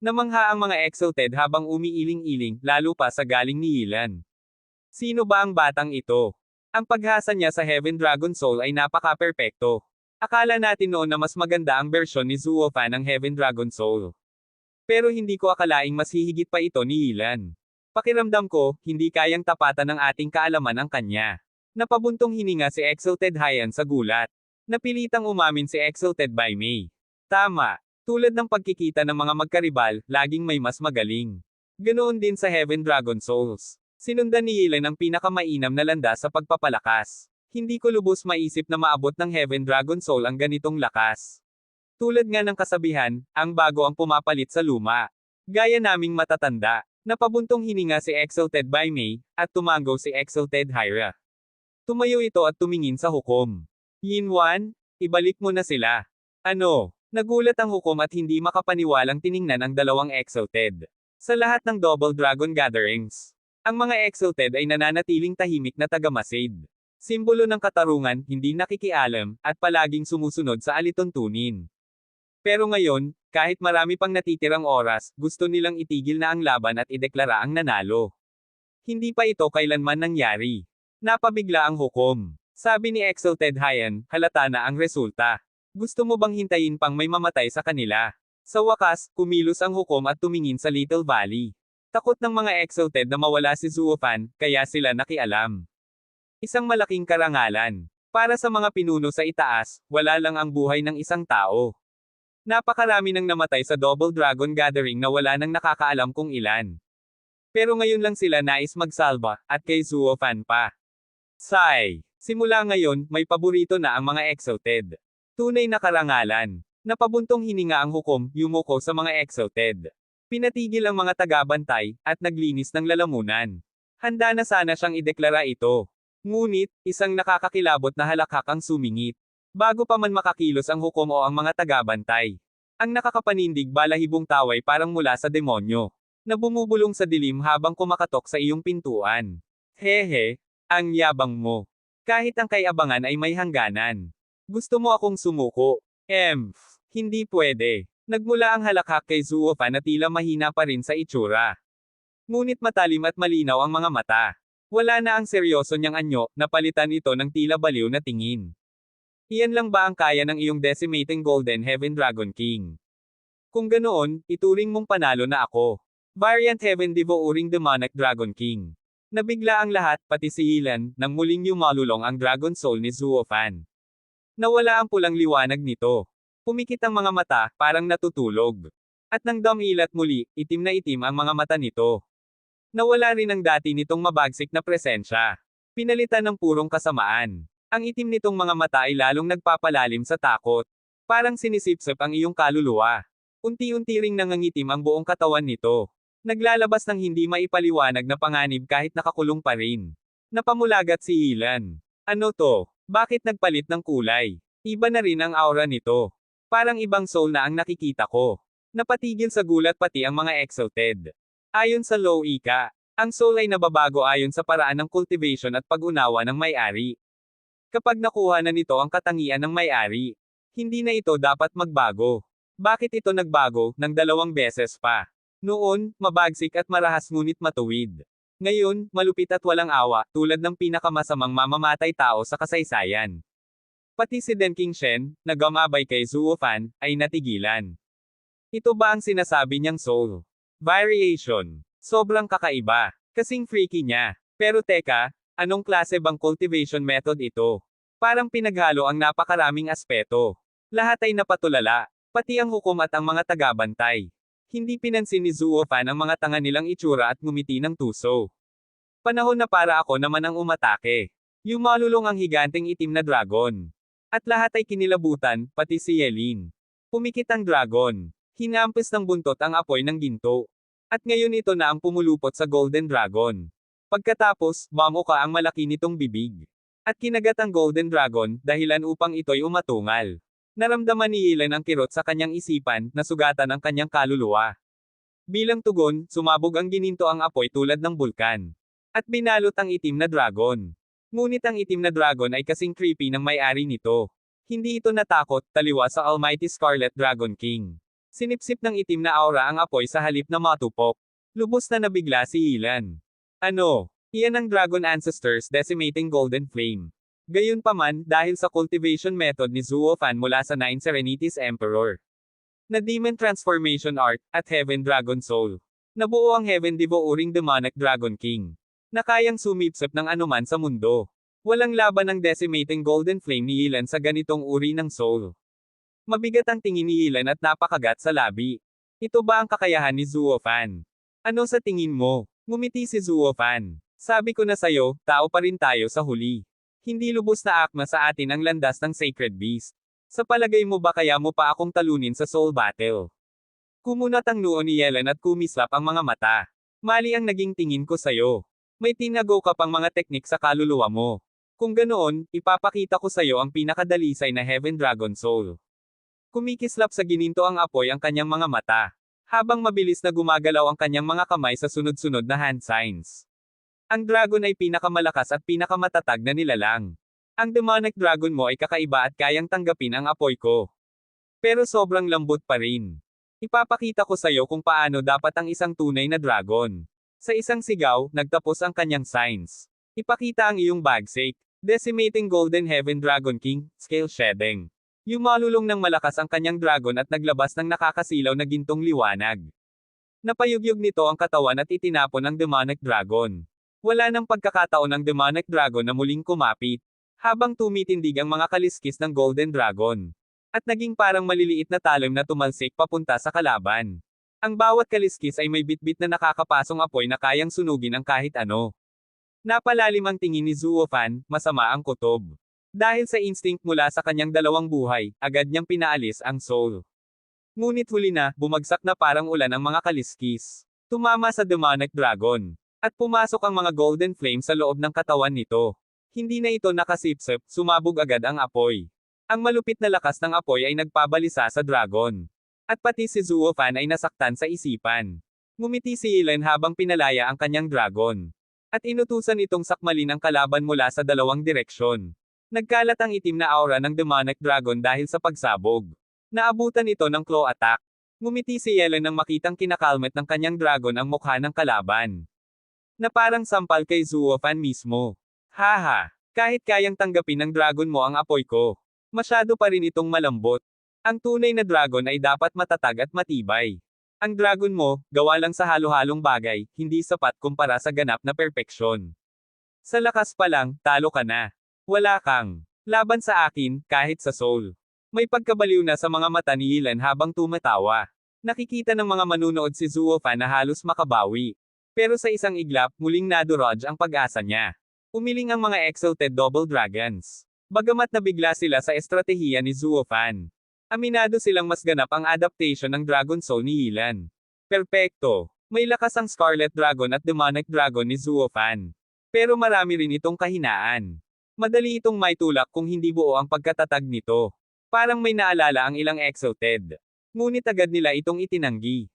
Namangha ang mga Exalted habang umiiling-iling, lalo pa sa galing ni Yilan. Sino ba ang batang ito? Ang paghasa niya sa Heaven Dragon Soul ay napaka-perpekto. Akala natin noon na mas maganda ang bersyon ni Zuofan ng Heaven Dragon Soul. Pero hindi ko akalaing mas hihigit pa ito ni Yilan. Pakiramdam ko, hindi kayang tapatan ng ating kaalaman ang kanya. Napabuntong hininga si Exalted Haiyan sa gulat. Napilitang umamin si Exalted by May. Tama. Tulad ng pagkikita ng mga magkaribal, laging may mas magaling. Ganoon din sa Heaven Dragon Souls. Sinundan ni Yilan ang pinakamainam na landas sa pagpapalakas. Hindi ko lubos maisip na maabot ng Heaven Dragon Soul ang ganitong lakas. Tulad nga ng kasabihan, ang bago ang pumapalit sa luma. Gaya naming matatanda, napabuntong hininga si Exalted by May, at tumango si Exalted Hyra. Tumayo ito at tumingin sa hukom. Yinwan, ibalik mo na sila. Ano? Nagulat ang hukom at hindi makapaniwalang tiningnan ang dalawang Exalted. Sa lahat ng Double Dragon Gatherings, ang mga Exalted ay nananatiling tahimik na tagamasid. Simbolo ng katarungan, hindi nakikialam, at palaging sumusunod sa alituntunin. Pero ngayon, kahit marami pang natitirang oras, gusto nilang itigil na ang laban at ideklara ang nanalo. Hindi pa ito kailanman nangyari. Napabigla ang hukom. Sabi ni Exalted Haiyan, halata na ang resulta. Gusto mo bang hintayin pang may mamatay sa kanila? Sa wakas, kumilos ang hukom at tumingin sa Little Valley. Takot ng mga Exalted na mawala si Zuofan, kaya sila nakialam. Isang malaking karangalan. Para sa mga pinuno sa itaas, wala lang ang buhay ng isang tao. Napakarami nang namatay sa Double Dragon Gathering na wala nang nakakaalam kung ilan. Pero ngayon lang sila nais magsalba, at kay Zuofan pa. Sigh. Simula ngayon, may paborito na ang mga Exalted. Tunay na karangalan. Napabuntong hininga ang hukom, yumuko sa mga Exalted. Pinatigil ang mga tagabantay, at naglinis ng lalamunan. Handa na sana siyang ideklara ito. Ngunit, isang nakakakilabot na halakhak ang sumingit. Bago pa man makakilos ang hukom o ang mga tagabantay. Ang nakakapanindig balahibong taway parang mula sa demonyo. Na bumubulong sa dilim habang kumakatok sa iyong pintuan. Hehe, ang yabang mo. Kahit ang kayabangan ay may hangganan. Gusto mo akong sumuko? Hindi pwede. Nagmula ang halakhak kay Zuofan na tila mahina pa rin sa itsura. Ngunit matalim at malinaw ang mga mata. Wala na ang seryoso niyang anyo, napalitan ito ng tila baliw na tingin. Iyan lang ba ang kaya ng iyong decimating Golden Heaven Dragon King? Kung ganoon, ituring mong panalo na ako. Variant Heaven Devouring Demonic Dragon King. Nabigla ang lahat, pati si Yilan, nang muling yumalulong ang Dragon Soul ni Zuofan. Nawala ang pulang liwanag nito. Pumikit ang mga mata, parang natutulog. At nang damilat muli, itim na itim ang mga mata nito. Nawala rin ang dati nitong mabagsik na presensya. Pinalitan ng purong kasamaan. Ang itim nitong mga mata ay lalong nagpapalalim sa takot. Parang sinisipsip ang iyong kaluluwa. Unti-unti ring nangangitim ang buong katawan nito. Naglalabas ng hindi maipaliwanag na panganib kahit nakakulong pa rin. Napamulagat si Yilan. Ano to? Bakit nagpalit ng kulay? Iba na rin ang aura nito. Parang ibang soul na ang nakikita ko. Napatigil sa gulat pati ang mga Exalted. Ayon sa Law Ika, ang soul ay nababago ayon sa paraan ng cultivation at pag-unawa ng may-ari. Kapag nakuha na nito ang katangian ng may-ari, hindi na ito dapat magbago. Bakit ito nagbago, ng 2 beses pa? Noon, mabagsik at marahas ngunit matuwid. Ngayon, malupit at walang awa, tulad ng pinakamasamang mamamatay tao sa kasaysayan. Pati si Den King Shen, na gumabay kay Zuofan, ay natigilan. Ito ba ang sinasabi niyang soul? Variation. Sobrang kakaiba. Kasing freaky niya. Pero teka, anong klase bang cultivation method ito? Parang pinaghalo ang napakaraming aspeto. Lahat ay napatulala, pati ang hukom at ang mga tagabantay. Hindi pinansin ni Zuofan ang mga tanga nilang itsura at ngumiti ng tuso. Panahon na para ako naman ang umatake. Yumalulong ang higanteng itim na dragon. At lahat ay kinilabutan, pati si Yelin. Pumikit ang dragon. Hinampes ng buntot ang apoy ng ginto. At ngayon ito na ang pumulupot sa Golden Dragon. Pagkatapos, mamuka ang malaki nitong bibig. At kinagat ang Golden Dragon, dahilan upang ito'y umatungal. Naramdaman ni Yilan ang kirot sa kanyang isipan, na sugatan ang kanyang kaluluwa. Bilang tugon, sumabog ang gininto ang apoy tulad ng bulkan. At binalot ang itim na dragon. Ngunit ang itim na dragon ay kasing creepy ng may-ari nito. Hindi ito natakot, taliwas sa Almighty Scarlet Dragon King. Sinipsip ng itim na aura ang apoy sa halip na matupok. Lubos na nabigla si Yilan. Ano? Iyan ang Dragon Ancestors Decimating Golden Flame. Gayunpaman, dahil sa cultivation method ni Zuo Fan mula sa Nine Serenities Emperor na Demon Transformation Art, at Heaven Dragon Soul. Nabuo ang Heaven Devouring Demonic Dragon King na kayang sumipsip ng anuman sa mundo. Walang laban ng Decimating Golden Flame ni Yilan sa ganitong uri ng soul. Mabigat ang tingin ni Yilan at napakagat sa labi. Ito ba ang kakayahan ni Zuo-Fan? Ano sa tingin mo? Ngumiti si Zuo-Fan. Sabi ko na sayo, tao pa rin tayo sa huli. Hindi lubos na akma sa atin ang landas ng Sacred Beast. Sa palagay mo ba kaya mo pa akong talunin sa Soul Battle? Kumunat ang noo ni Yelan at kumislap ang mga mata. Mali ang naging tingin ko sayo. May tinago ka pang mga teknik sa kaluluwa mo. Kung ganoon, ipapakita ko sayo ang pinakadalisay na Heaven Dragon Soul. Kumikislap sa gininto ang apoy ang kanyang mga mata, habang mabilis na gumagalaw ang kanyang mga kamay sa sunod-sunod na hand signs. Ang dragon ay pinakamalakas at pinakamatatag na nilalang. Ang demonic dragon mo ay kakaiba at kayang tanggapin ang apoy ko. Pero sobrang lambot pa rin. Ipapakita ko sayo kung paano dapat ang isang tunay na dragon. Sa isang sigaw, nagtapos ang kanyang signs. Ipakita ang iyong bagsake. Decimating Golden Heaven Dragon King, Scale Shedding. Yumalulong ng malakas ang kanyang dragon at naglabas ng nakakasilaw na gintong liwanag. Napayugyug nito ang katawan at itinapon ang demonic dragon. Wala nang pagkakataon ang demonic dragon na muling kumapit, habang tumitindig ang mga kaliskis ng golden dragon. At naging parang maliliit na talon na tumalsik papunta sa kalaban. Ang bawat kaliskis ay may bitbit na nakakapasong apoy na kayang sunugin ang kahit ano. Napalalim ang tingin ni Zuo-Fan, masama ang kutob. Dahil sa instinct mula sa kanyang dalawang buhay, agad niyang pinaalis ang soul. Ngunit huli na, bumagsak na parang ulan ang mga kaliskis. Tumama sa demonic dragon. At pumasok ang mga golden flame sa loob ng katawan nito. Hindi na ito nakasipsip, sumabog agad ang apoy. Ang malupit na lakas ng apoy ay nagpabalisa sa dragon. At pati si Zuo-Fan ay nasaktan sa isipan. Ngumiti si Yilan habang pinalaya ang kanyang dragon. At inutusan itong sakmalin ang kalaban mula sa dalawang direksyon. Nagkalat ang itim na aura ng demonic dragon dahil sa pagsabog. Naabutan ito ng claw attack. Ngumiti si Yelan nang makitang kinakalmet ng kanyang dragon ang mukha ng kalaban. Na parang sampal kay Zuo-Fan mismo. Haha, kahit kayang tanggapin ng dragon mo ang apoy ko, masyado pa rin itong malambot. Ang tunay na dragon ay dapat matatag at matibay. Ang dragon mo, gawa lang sa halo-halong bagay, hindi sapat kumpara sa ganap na perpeksyon. Sa lakas pa lang, talo ka na. Wala kang laban sa akin, kahit sa soul. May pagkabaliw na sa mga mata ni Yilan habang tumatawa. Nakikita ng mga manunood si Zuo-Fan na halos makabawi. Pero sa isang iglap, muling nadurog ang pag-asa niya. Umiling ang mga exalted double dragons. Bagamat nabigla sila sa estratehiya ni Zuo-Fan. Aminado silang mas ganap ang adaptation ng Dragon Soul ni Yilan. Perpekto. May lakas ang Scarlet Dragon at Demonic Dragon ni Zuo-Fan. Pero marami rin itong kahinaan. Madali itong maitulak kung hindi buo ang pagkatatag nito. Parang may naalala ang ilang exalted. Ngunit agad nila itong itinanggi.